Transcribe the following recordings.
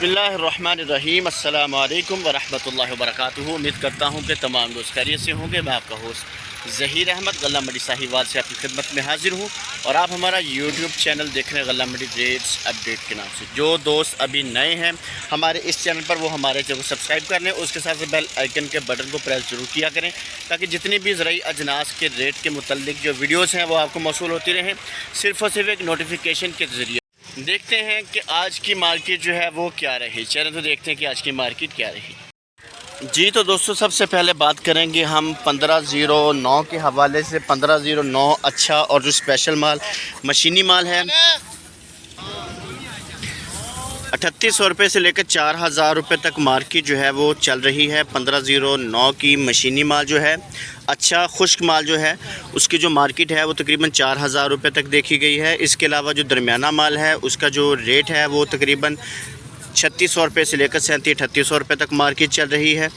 बिस्मिल्लाहिर्रहमानिर्रहीम अस्सलाम वालेकुम वरहमतुल्लाहि वबरकातुहू। उम्मीद करता हूँ कि तमाम दोस्त खैरियत से होंगे। मैं आपका होस्ट ज़हीर अहमद गल्ला मंडी साहिवाल से आपकी खिदमत में हाजिर हूँ और आप हमारा यूट्यूब चैनल देख रहे हैं गल्ला मंडी रेट्स अपडेट के नाम से। जो दोस्त अभी नए हैं हमारे इस चैनल पर, वो हमारे चैनल को सब्सक्राइब कर लें। उसके साथ बेल आइकन के बटन को प्रेस जरूर किया करें ताकि जितनी भी ज़राई अजनास के रेट के मुतल्लिक जो वीडियोज़ हैं वो आपको मौसूल होती रहें, सिर्फ़ और सिर्फ एक नोटिफिकेशन के ज़रिए। देखते हैं कि आज की मार्केट जो है वो क्या रही। चलिए तो देखते हैं कि आज की मार्केट क्या रही। जी तो दोस्तों, सबसे पहले बात करेंगे हम 1509 के हवाले से। 1509 अच्छा और जो स्पेशल माल मशीनी माल है 3800 रुपये से लेकर 4000 रुपये तक मार्केट जो है वो चल रही है। 1509 की मशीनी माल जो है, अच्छा खुश्क माल जो है, उसकी जो मार्केट है वो तकरीबन 4000 रुपये तक देखी गई है। इसके अलावा जो दरमियाना माल है उसका जो रेट है वो तकरीबन 3600 रुपये से लेकर 3700-3800 रुपये तक मार्केट चल रही है।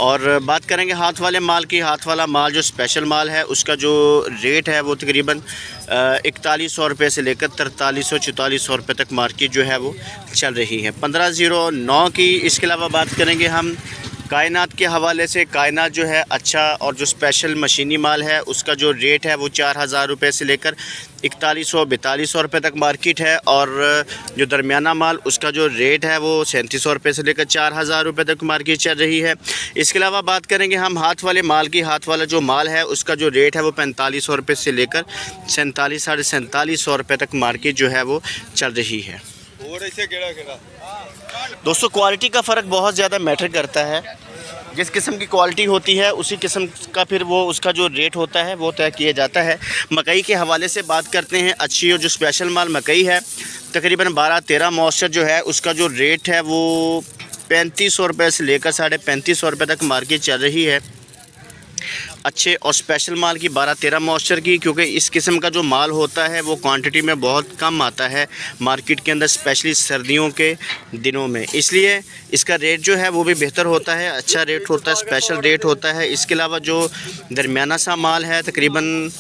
और बात करेंगे हाथ वाले माल की। हाथ वाला माल जो स्पेशल माल है उसका जो रेट है वो तकरीबन 4100 रुपये से लेकर 4300-4400 रुपये तक मार्केट जो है वो चल रही है 1509 की। इसके अलावा बात करेंगे हम कायनात के हवाले से। कायनात जो है अच्छा और जो स्पेशल मशीनी माल है उसका जो रेट है वो 4000 रुपये से लेकर 4100-4200 रुपये तक मार्केट है। और जो दरमियाना माल उसका जो रेट है वो 3700 रुपये से लेकर 4000 रुपये तक मार्केट चल रही है। इसके अलावा बात करेंगे हम हाथ वाले माल की। हाथ वाला जो माल है उसका जो रेट है वो 4500 रुपये से लेकर 4700-4750 रुपये तक मार्केट जो है वो चल रही है। दोस्तों, क्वालिटी का फ़र्क बहुत ज़्यादा मैटर करता है। जिस किस्म की क्वालिटी होती है उसी किस्म का फिर वो उसका जो रेट होता है वो तय किया जाता है। मकई के हवाले से बात करते हैं। अच्छी और जो स्पेशल माल मकई है तकरीबन 12-13 मॉइस्चर जो है उसका जो रेट है वो 3500 रुपये से लेकर 3550 रुपये तक मार्केट चल रही है। अच्छे और स्पेशल माल की 12-13 मॉइस्चर की, क्योंकि इस किस्म का जो माल होता है वो क्वांटिटी में बहुत कम आता है मार्केट के अंदर, स्पेशली सर्दियों के दिनों में, इसलिए इसका रेट जो है वो भी बेहतर होता है, अच्छा रेट होता है, स्पेशल रेट होता है। इसके अलावा जो दरमियाना सा माल है तकरीबन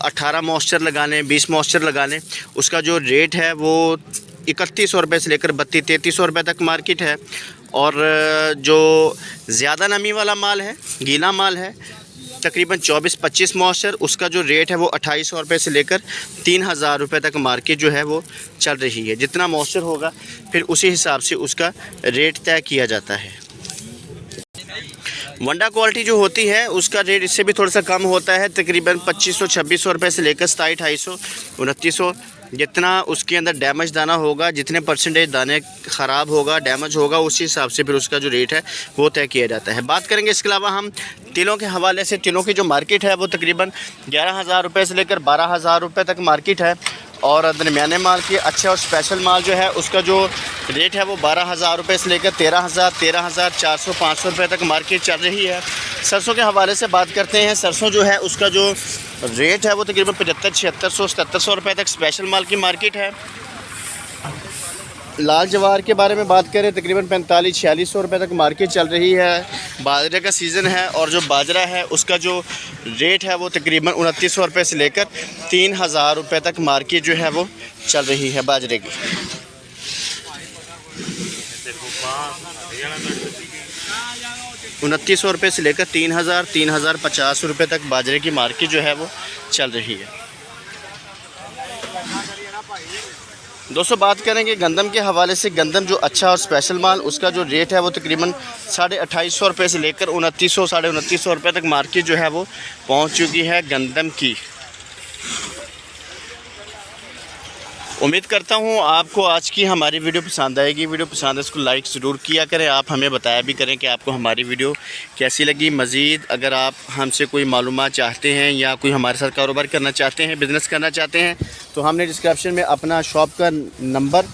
18 मॉइस्चर लगा लें, 20 मॉइस्चर लगा लें, उसका जो रेट है वो 3100 रुपये से लेकर 3200-3300 रुपये तक मार्केट है। और जो ज़्यादा नमी वाला माल है, गीला माल है, तकरीबन 24-25 मॉइस्चर, उसका जो रेट है वो 2800 रुपये से लेकर 3000 रुपये तक मार्केट जो है वो चल रही है। जितना मॉइस्चर होगा फिर उसी हिसाब से उसका रेट तय किया जाता है। वंडा क्वालिटी जो होती है उसका रेट इससे भी थोड़ा सा कम होता है, तकरीबन 2500-2600 रुपये से लेकर 2700-2800-2900। जितना उसके अंदर डैमेज दाना होगा, जितने परसेंटेज दाने ख़राब होगा, डैमेज होगा, उसी हिसाब से फिर उसका जो रेट है वो तय किया जाता है। बात करेंगे इसके अलावा हम तिलों के हवाले से। तिलों की जो मार्केट है वो तकरीबन 11000 रुपये से लेकर 12000 रुपये तक मार्केट है। और दरमियाने माल की अच्छा और स्पेशल माल जो है उसका जो रेट है वो 12000 रुपये से लेकर 13400-500 रुपये तक मार्केट चल रही है। सरसों के हवाले से बात करते हैं। सरसों जो है उसका जो रेट है वो तकरीबन 7500-7600-7700 रुपये तक स्पेशल माल की मार्केट है। लाल जवार के बारे में बात करें तकरीबन 4500-4600 रुपये तक मार्केट चल रही है। बाजरे का सीज़न है और जो बाजरा है उसका जो रेट है वो तकरीबन 2900 रुपये से लेकर 3000 रुपये तक मार्केट जो है वो चल रही है बाजरे की। 2900 रुपये से लेकर 3000-3050 रुपये तक बाजरे की मार्केट जो है वो चल रही है। दोस्तों, बात करेंगे गंदम के हवाले से। गंदम जो अच्छा और स्पेशल माल उसका जो रेट है वो तकरीबन 2850 रुपये से लेकर 2900-2950 रुपये तक मार्केट जो है वो पहुंच चुकी है गंदम की। उम्मीद करता हूं आपको आज की हमारी वीडियो पसंद आएगी। वीडियो पसंद है इसको लाइक ज़रूर किया करें। आप हमें बताया भी करें कि आपको हमारी वीडियो कैसी लगी। मज़ीद अगर आप हमसे कोई मालूमात चाहते हैं या कोई हमारे साथ कारोबार करना चाहते हैं, बिज़नेस करना चाहते हैं, तो हमने डिस्क्रिप्शन में अपना शॉप का नंबर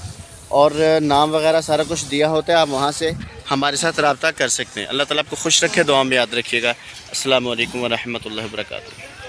और नाम वगैरह सारा कुछ दिया होता है, आप वहाँ से हमारे साथ रब्ता कर सकते हैं। अल्लाह ताला आपको खुश रखे, दुआ में याद रखिएगा। अस्सलामु अलैकुम व रहमतुल्लाहि व बरकातुहू।